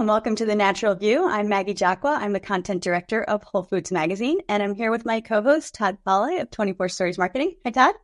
and welcome to The Natural View. I'm Maggie Jacqua. I'm the content director of WholeFoods Magazine, and I'm here with my co-host, Todd Pauley of 24 Stories Marketing. Hi, Todd.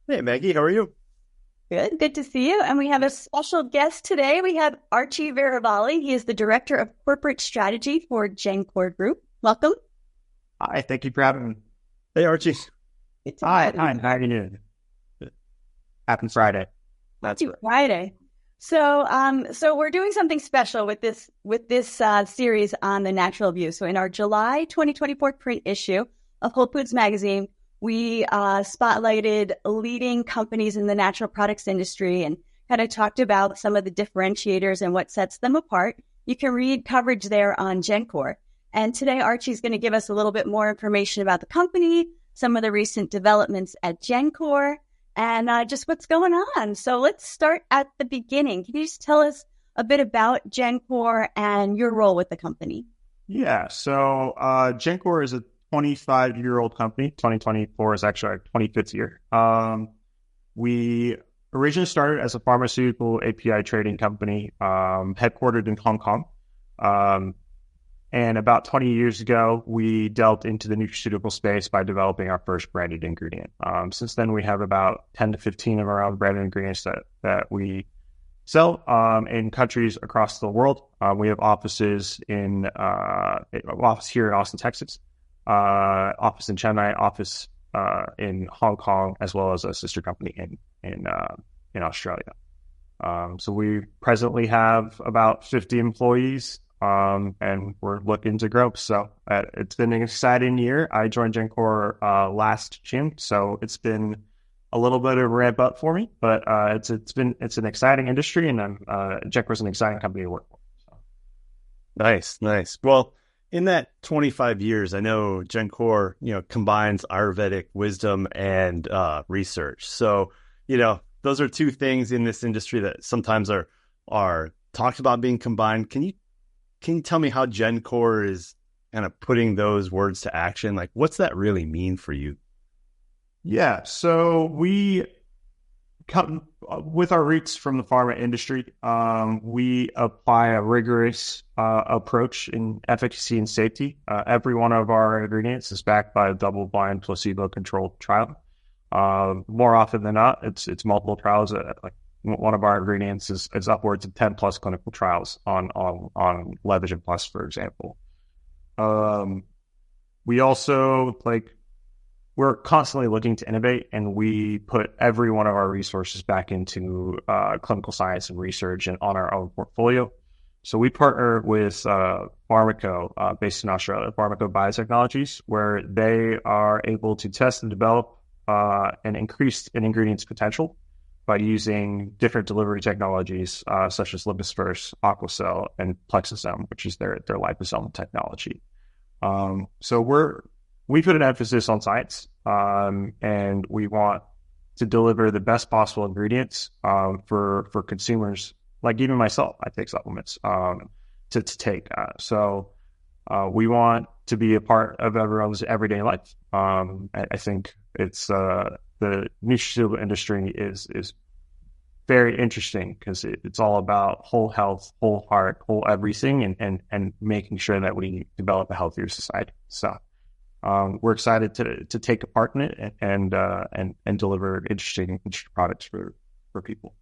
Hey, Maggie. How are you? Good to see you. And we have a special guest today. We have Archie Veeravalli. He is the Director of Corporate Strategy for Gencor Group. Welcome. Hi, thank you for having me. Hey, Archie. Hi, how are you doing? Happy Friday. Happy Friday. So we're doing something special with this series on The Natural View. So in our July 2024 print issue of WholeFoods Magazine, we spotlighted leading companies in the natural products industry and kind of talked about some of the differentiators and what sets them apart. You can read coverage there on Gencor. And today, Archie's going to give us a little bit more information about the company, some of the recent developments at Gencor, and just what's going on. So let's start at the beginning. Can you just tell us a bit about Gencor and your role with the company? Yeah, so Gencor is a 25-year-old company. 2024 is actually our 25th year. We originally started as a pharmaceutical API trading company, headquartered in Hong Kong. And about 20 years ago, we delved into the nutraceutical space by developing our first branded ingredient. Since then, we have about 10 to 15 of our own branded ingredients that we sell in countries across the world. We have offices office here in Austin, Texas, office in Chennai, office in Hong Kong, as well as a sister company in Australia. So we presently have about 50 employees. And we're looking to grow. So it's been an exciting year. I joined Gencor last June, so it's been a little bit of a ramp up for me. But it's an exciting industry, and Gencor's an exciting company to work for. So. Nice. Well, in that 25 years, I know Gencor, combines Ayurvedic wisdom and research. So, those are two things in this industry that sometimes are talked about being combined. Can you tell me how Gencor is kind of putting those words to action? Like, what's that really mean for you? Yeah, so we come with our roots from the pharma industry. We apply a rigorous approach in efficacy and safety. Every one of our ingredients is backed by a double-blind, placebo-controlled trial. More often than not, it's multiple trials. One of our ingredients is upwards of 10 plus clinical trials on Levagen Plus, for example. We also we're constantly looking to innovate, and we put every one of our resources back into clinical science and research and on our own portfolio. So we partner with Pharmaco, based in Australia, Pharmaco Biotechnologies, where they are able to test and develop and increase an ingredient's potential by using different delivery technologies, such as Liposperse, Aquacell, and Plexosome, which is their liposome technology. So we put an emphasis on science, and we want to deliver the best possible ingredients for consumers. Like even myself, I take supplements to take. So we want to be a part of everyone's everyday life. I think it's the nutraceutical industry is very interesting because it's all about whole health, whole heart, whole everything, and making sure that we develop a healthier society. So we're excited to take a part in it and deliver interesting products for people.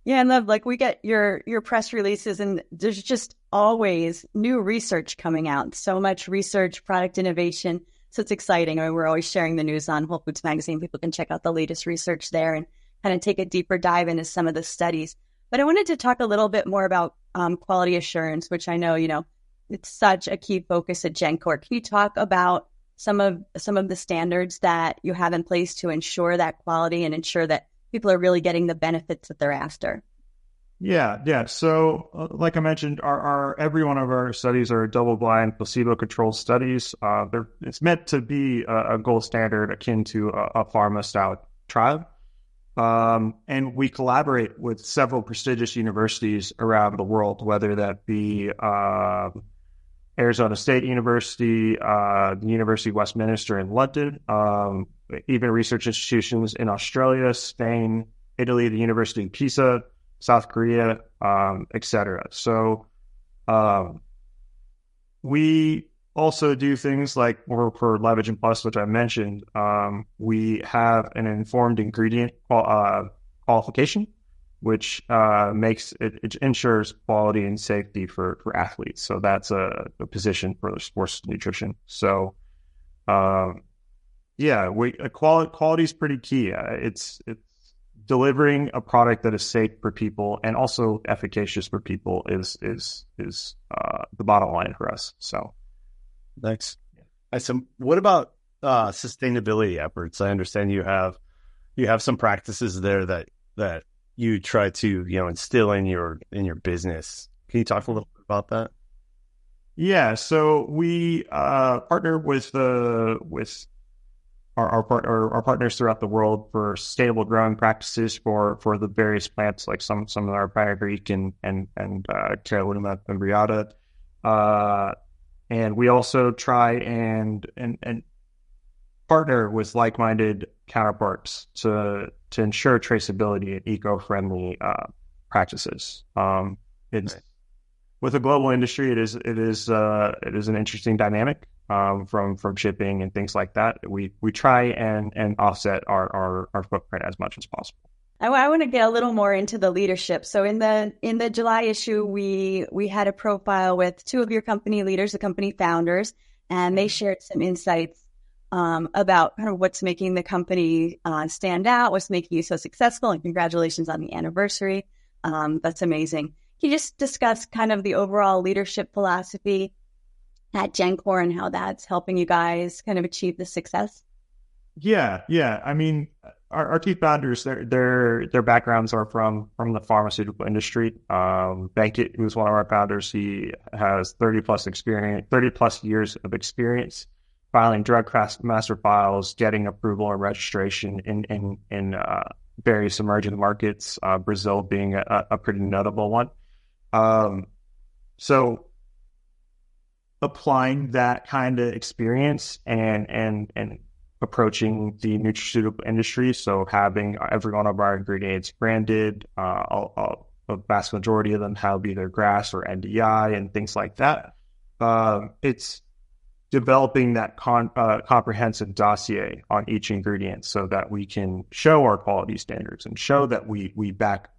Yeah, and love, we get your press releases, and there's just always new research coming out. So much research, product innovation. So it's exciting. I mean, we're always sharing the news on WholeFoods Magazine. People can check out the latest research there and kind of take a deeper dive into some of the studies. But I wanted to talk a little bit more about quality assurance, which I know, it's such a key focus at Gencor. Can you talk about some of the standards that you have in place to ensure that quality and ensure that people are really getting the benefits that they're after? Yeah. So, like I mentioned, every one of our studies are double-blind, placebo-controlled studies. It's meant to be a gold standard akin to a pharma-style trial. And we collaborate with several prestigious universities around the world, whether that be Arizona State University, the University of Westminster in London, even research institutions in Australia, Spain, Italy, the University of Pisa, South Korea, etc. So Um, we also do things like for Levagen Plus, which I mentioned. We have an informed ingredient qualification, which it ensures quality and safety for athletes. So that's a position for the sports nutrition. So quality is pretty key. It's delivering a product that is safe for people and also efficacious for people is the bottom line for us. So thanks. So what about sustainability efforts? I understand you have some practices there that you try to instill in your business. Can you talk a little bit about that? Yeah, so we partner with our partners throughout the world for sustainable growing practices for the various plants, like some of our Greek and Carolina Fimbriata. And we also try and partner with like-minded counterparts to ensure traceability and eco-friendly practices. It's with a global industry, it is an interesting dynamic. From shipping and things like that, we try and offset our footprint as much as possible. I want to get a little more into the leadership. So in the July issue, we had a profile with two of your company leaders, the company founders, and they shared some insights about kind of what's making the company stand out, what's making you so successful, and congratulations on the anniversary. That's amazing. Can you just discuss kind of the overall leadership philosophy at Gencor and how that's helping you guys kind of achieve the success? Yeah. I mean, our two founders, their backgrounds are from the pharmaceutical industry. Bankit, who's one of our founders, he has 30 plus years of experience filing drug master files, getting approval and registration in various emerging markets, Brazil being a pretty notable one. So applying that kind of experience and approaching the nutraceutical industry. So having every one of our ingredients branded, a vast majority of them have either GRAS or NDI and things like that. It's developing that comprehensive dossier on each ingredient so that we can show our quality standards and show that we back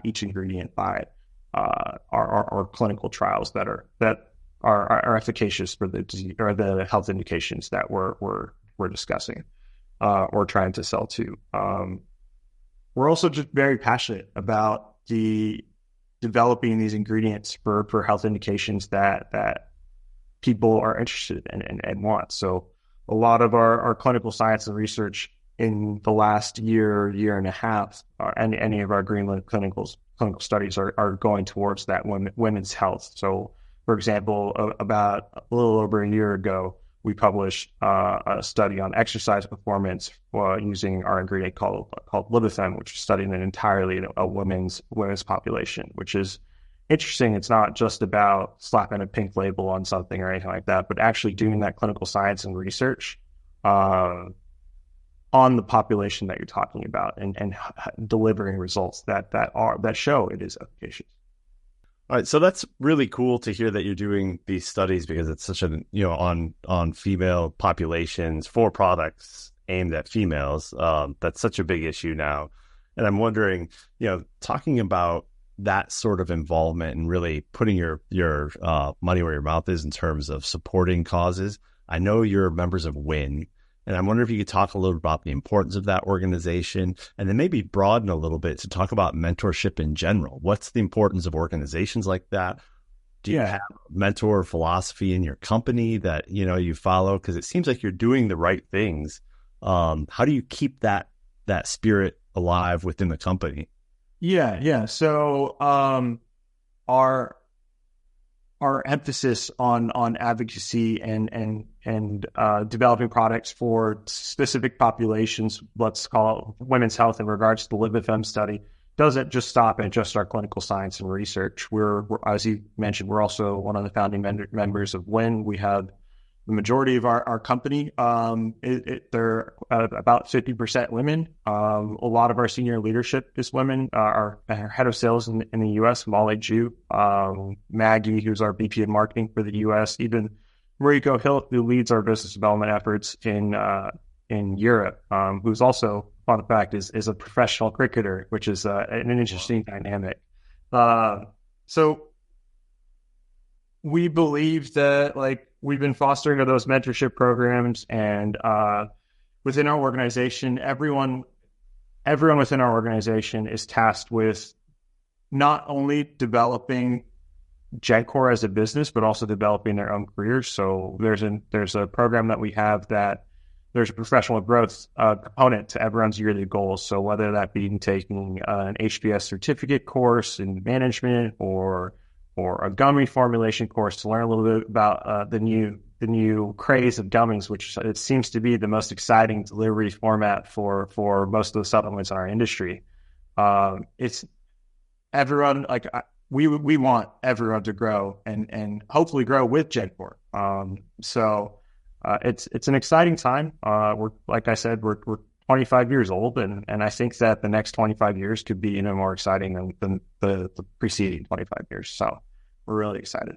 each ingredient by our clinical trials that are efficacious for the disease or the health indications that we're discussing or trying to sell to. We're also just very passionate about developing these ingredients for health indications that people are interested in and want. So a lot of our clinical science and research in the last year and a half, and any of our Greenland clinical studies are going towards that women's health. So, for example, about a little over a year ago, we published a study on exercise performance using our ingredient called Libethem, which is studying entirely a women's population, which is interesting. It's not just about slapping a pink label on something or anything like that, but actually doing that clinical science and research on the population that you're talking about and delivering results that show it is efficacious. All right, so that's really cool to hear that you're doing these studies because it's such on female populations for products aimed at females. That's such a big issue now, and I'm wondering, talking about that sort of involvement and really putting your money where your mouth is in terms of supporting causes. I know you're members of WIN. And I'm wondering if you could talk a little about the importance of that organization and then maybe broaden a little bit to talk about mentorship in general. What's the importance of organizations like that? Do you have a mentor philosophy in your company that, you follow? Because it seems like you're doing the right things. How do you keep that spirit alive within the company? Yeah. So our emphasis on advocacy and developing products for specific populations, let's call it women's health in regards to the Libethem study, doesn't just stop at just our clinical science and research. We're as you mentioned, we're also one of the founding members of WIN. We have the majority of our company, they're about 50% women. A lot of our senior leadership is women. Our head of sales in the U.S., Molly Ju, Maggie, who's our VP of marketing for the U.S., even Mariko Hill, who leads our business development efforts in Europe, who's also, fun fact, is a professional cricketer, which is an interesting dynamic. So we believe that, like, we've been fostering those mentorship programs, and within our organization, everyone within our organization is tasked with not only developing Gencor as a business, but also developing their own careers. So there's a program that we have that there's a professional growth component to everyone's yearly goals. So whether that be taking an HBS certificate course in management or a gummy formulation course to learn a little bit about the new craze of gummies, which it seems to be the most exciting delivery format for most of the supplements in our industry. It's everyone, like, we want everyone to grow and hopefully grow with Gencor. So it's an exciting time. We're, like I said, we're 25 years old, and I think that the next 25 years could be even more exciting than the preceding 25 years. So we're really excited.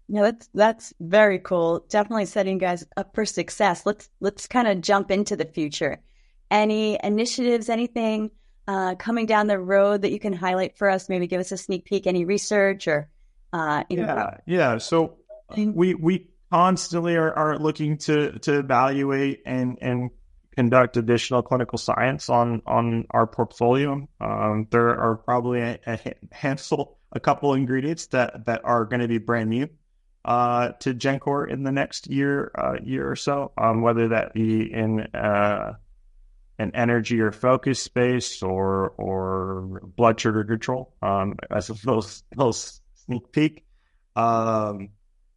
Yeah, that's very cool. Definitely setting you guys up for success. Let's kind of jump into the future. Any initiatives, anything coming down the road that you can highlight for us? Maybe give us a sneak peek. Any research or yeah. So we constantly are looking to evaluate and conduct additional clinical science on our portfolio. There are probably a couple ingredients that are going to be brand new to Gencor in the next year or so, whether that be in an energy or focus space or blood sugar control, as a little sneak peek.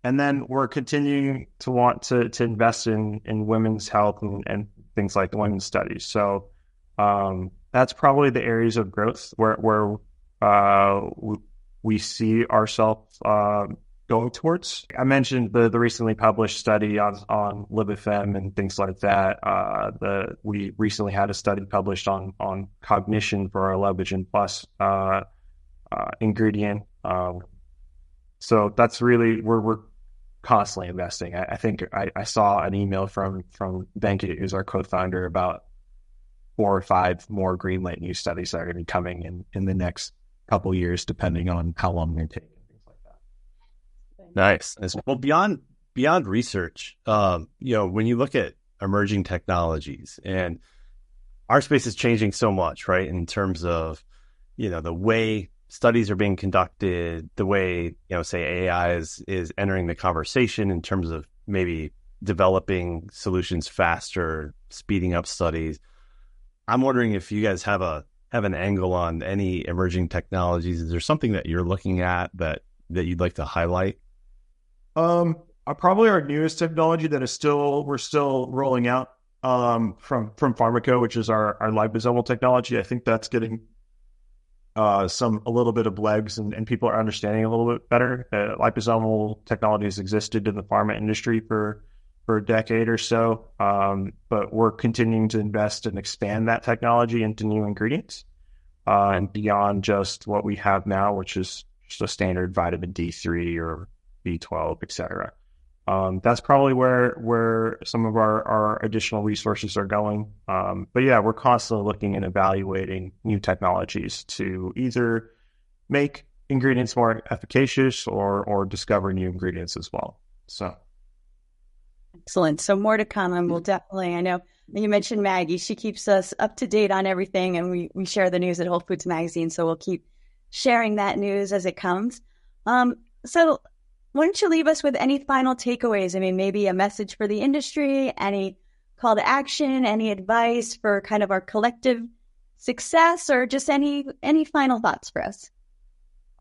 And then we're continuing to want to invest in women's health and things like women's studies. So that's probably the areas of growth where we see ourselves going towards. I mentioned the recently published study on LibFM and things like that. We recently had a study published on cognition for our Levogen Plus ingredient. So that's really we're constantly investing. I think I saw an email from Venkat, who's our co-founder, about 4 or 5 more greenlight new studies that are going to be coming in the next couple years, depending on how long they take and things like that. Nice. Well, beyond research, when you look at emerging technologies, and our space is changing so much, right? In terms of, the way studies are being conducted, the way, say AI is entering the conversation in terms of maybe developing solutions faster, speeding up studies. I'm wondering if you guys have an angle on any emerging technologies. Is there something that you're looking at that you'd like to highlight? Probably our newest technology that we're still rolling out from Pharmaco, which is our liposomal technology. I think that's getting a little bit of legs, and people are understanding a little bit better. Liposomal technology has existed in the pharma industry for a decade or so, but we're continuing to invest and expand that technology into new ingredients and beyond just what we have now, which is just a standard vitamin D3 or B12, etc. That's probably where some of our additional resources are going. But yeah, we're constantly looking and evaluating new technologies to either make ingredients more efficacious or discover new ingredients as well. So excellent. So more to come, and we'll definitely, I know you mentioned Maggie, she keeps us up to date on everything, and we share the news at WholeFoods Magazine, so we'll keep sharing that news as it comes. So why don't you leave us with any final takeaways? I mean, maybe a message for the industry, any call to action, any advice for kind of our collective success, or just any final thoughts for us?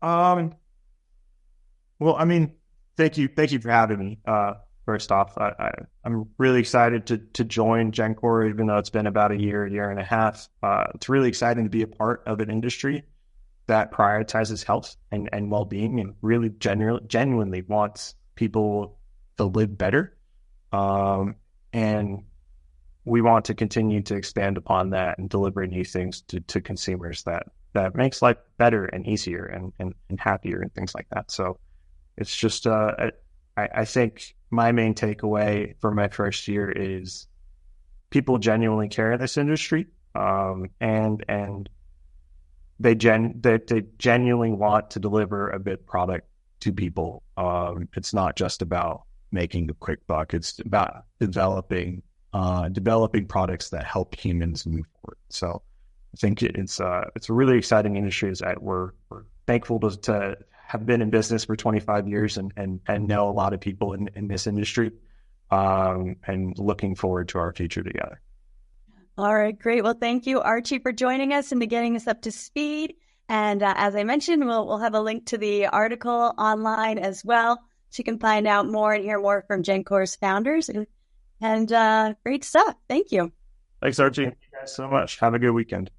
Well, I mean, thank you for having me. First off, I'm really excited to join Gencor, even though it's been about a year and a half. It's really exciting to be a part of an industry that prioritizes health and well-being and really genuinely wants people to live better. And we want to continue to expand upon that and deliver new things to consumers that makes life better and easier and happier and things like that. So it's just, I think my main takeaway from my first year is people genuinely care in this industry, and they genuinely want to deliver a good product to people. It's not just about making a quick buck; it's about developing products that help humans move forward. So I think it's a really exciting industry. We're thankful to have been in business for 25 years and know a lot of people in this industry, and looking forward to our future together. All right, great. Well, thank you, Archie, for joining us and to getting us up to speed. And as I mentioned, we'll have a link to the article online as well, so you can find out more and hear more from Gencor's founders. And great stuff. Thank you. Thanks, Archie. Thank you guys so much. Have a good weekend.